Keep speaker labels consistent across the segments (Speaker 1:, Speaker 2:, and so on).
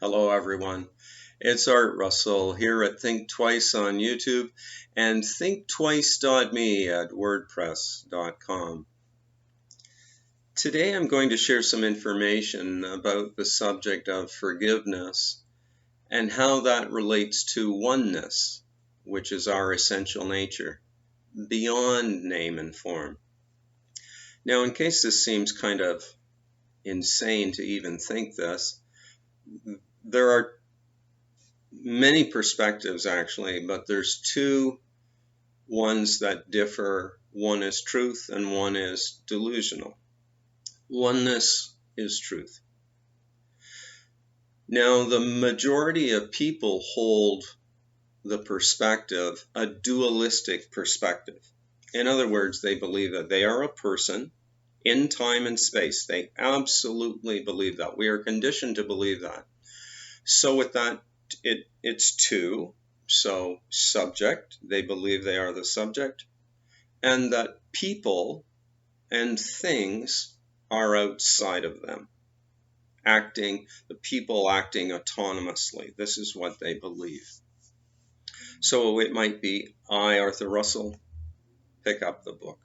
Speaker 1: Hello everyone, it's Art Russell here at Think Twice on YouTube and thinktwice.me at wordpress.com. Today I'm going to share some information about the subject of forgiveness and how that relates to oneness, which is our essential nature, beyond name and form. Now, in case this seems kind of insane to even think this, there are many perspectives actually, but there's two ones that differ. One is truth and one is delusional. Oneness is truth. Now, the majority of people hold the perspective, a dualistic perspective. In other words, they believe that they are a person in time and space. They absolutely believe that. We are conditioned to believe that. So with that, it's two. So subject, they believe they are the subject, and that people and things are outside of them, the people acting autonomously. This is what they believe. So it might be, I, Arthur Russell, pick up the book.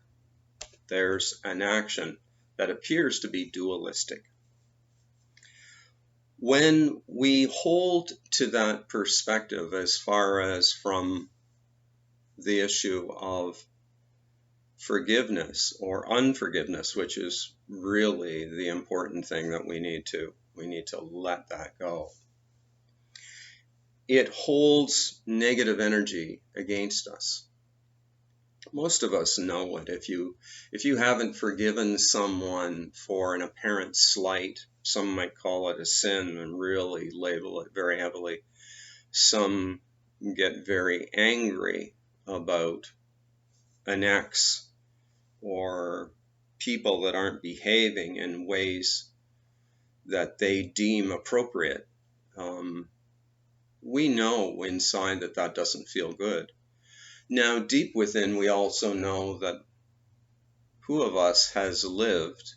Speaker 1: There's an action that appears to be dualistic. When we hold to that perspective as far as from the issue of forgiveness or unforgiveness, which is really the important thing that we need to let that go. It holds negative energy against us. Most of us know it. If you haven't forgiven someone for an apparent slight, some might call it a sin and really label it very heavily. Some get very angry about an ex or people that aren't behaving in ways that they deem appropriate. We know inside that that doesn't feel good. Now, deep within, we also know that who of us has lived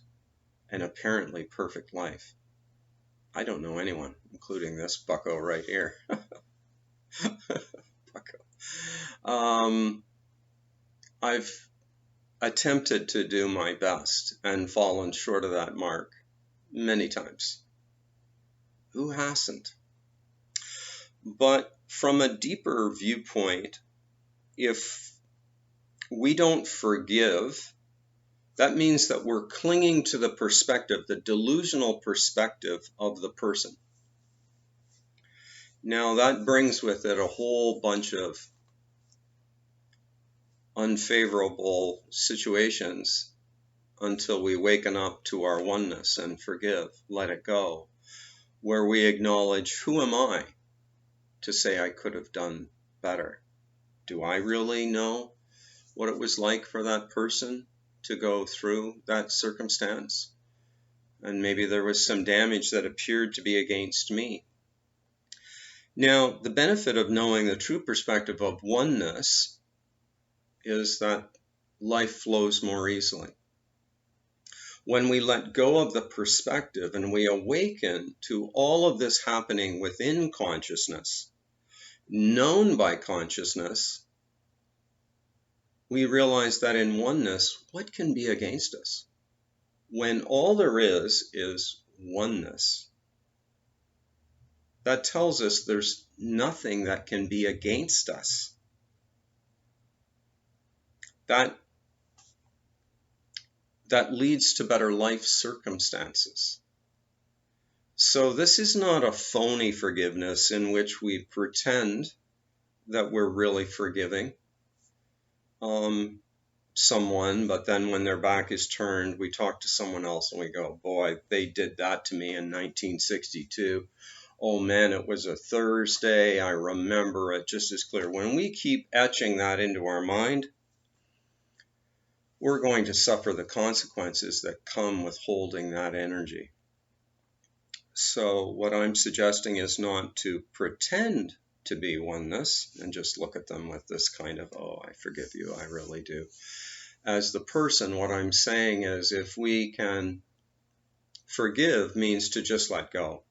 Speaker 1: an apparently perfect life? I don't know anyone, including this bucko right here. Bucko. I've attempted to do my best and fallen short of that mark many times. Who hasn't? But from a deeper viewpoint, if we don't forgive, that means that we're clinging to the perspective, the delusional perspective of the person. Now, that brings with it a whole bunch of unfavorable situations until we waken up to our oneness and forgive, let it go, where we acknowledge, who am I to say I could have done better? Do I really know what it was like for that person to go through that circumstance? And maybe there was some damage that appeared to be against me. Now, the benefit of knowing the true perspective of oneness is that life flows more easily. When we let go of the perspective and we awaken to all of this happening within consciousness, known by consciousness, we realize that in oneness, what can be against us? When all there is oneness, that tells us there's nothing that can be against us. That leads to better life circumstances. So this is not a phony forgiveness in which we pretend that we're really forgiving someone, but then when their back is turned, we talk to someone else and we go, boy, they did that to me in 1962. Oh man, it was a Thursday. I remember it just as clear. When we keep etching that into our mind, we're going to suffer the consequences that come with holding that energy. So what I'm suggesting is not to pretend to be oneness and just look at them with this kind of, oh, I forgive you, I really do. As the person, what I'm saying is if we can forgive means to just let go.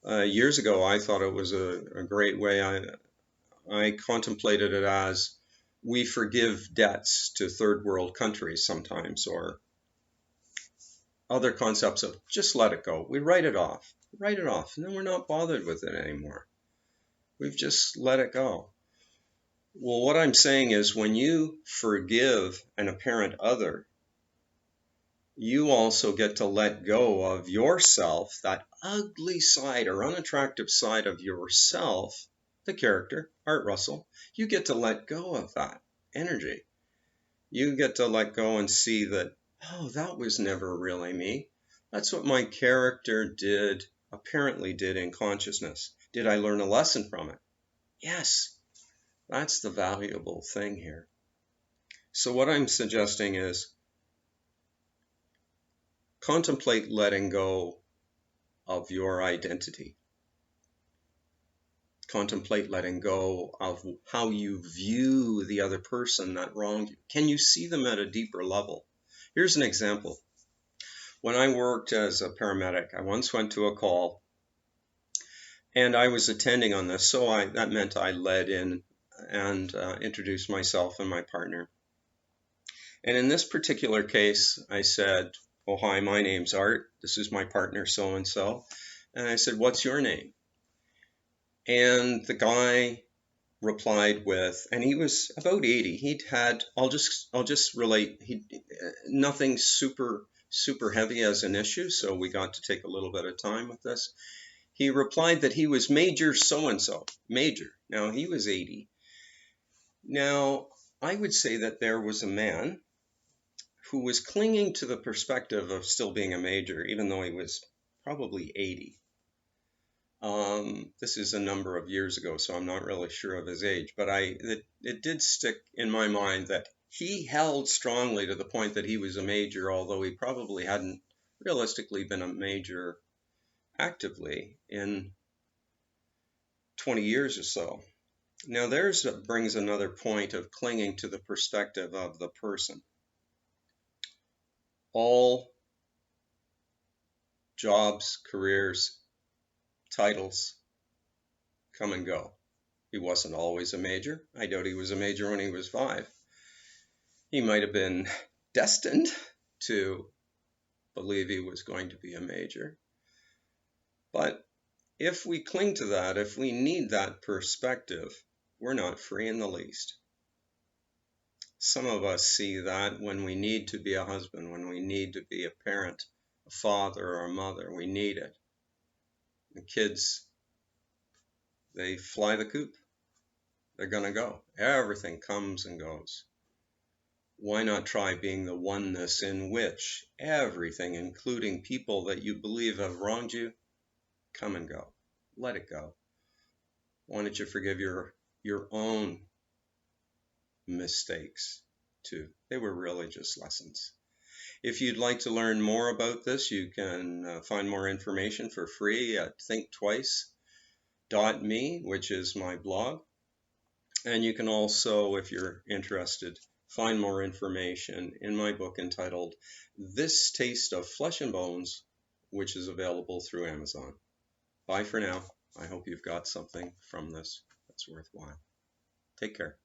Speaker 1: Years ago, I thought it was a great way. I contemplated it as we forgive debts to third world countries sometimes, or other concepts of just let it go. We write it off, and then we're not bothered with it anymore. We've just let it go. Well, what I'm saying is when you forgive an apparent other, you also get to let go of yourself, that ugly side or unattractive side of yourself, the character, Art Russell. You get to let go of that energy. You get to let go and see that, oh, that was never really me. That's what my character did, apparently did in consciousness. Did I learn a lesson from it? Yes, that's the valuable thing here. So what I'm suggesting is contemplate letting go of your identity. Contemplate letting go of how you view the other person that wronged you. Can you see them at a deeper level? Here's an example. When I worked as a paramedic, I once went to a call and I was attending on this, so that meant I led in and introduced myself and my partner. And in this particular case, I said, oh, hi, my name's Art. This is my partner, so-and-so. And I said, what's your name? And the guy replied with, and he was about 80. He'd had, I'll just relate, nothing super heavy as an issue, so we got to take a little bit of time with this. He replied that he was Major so-and-so, Major. Now, he was 80. Now, I would say that there was a man who was clinging to the perspective of still being a major, even though he was probably 80. This is a number of years ago, so I'm not really sure of his age, but it did stick in my mind that he held strongly to the point that he was a major, although he probably hadn't realistically been a major actively in 20 years or so. Now brings another point of clinging to the perspective of the person. All jobs, careers, titles come and go. He wasn't always a major. I doubt he was a major when he was 5. He might have been destined to believe he was going to be a major. But if we cling to that, if we need that perspective, we're not free in the least. Some of us see that when we need to be a husband, when we need to be a parent, a father or a mother, we need it. The kids, they fly the coop. They're going to go. Everything comes and goes. Why not try being the oneness in which everything, including people that you believe have wronged you, come and go. Let it go. Why don't you forgive your own mistakes too? They were really just lessons. If you'd like to learn more about this, you can find more information for free at thinktwice.me, which is my blog. And you can also, if you're interested, find more information in my book entitled This Taste of Flesh and Bones, which is available through Amazon. Bye for now. I hope you've got something from this that's worthwhile. Take care.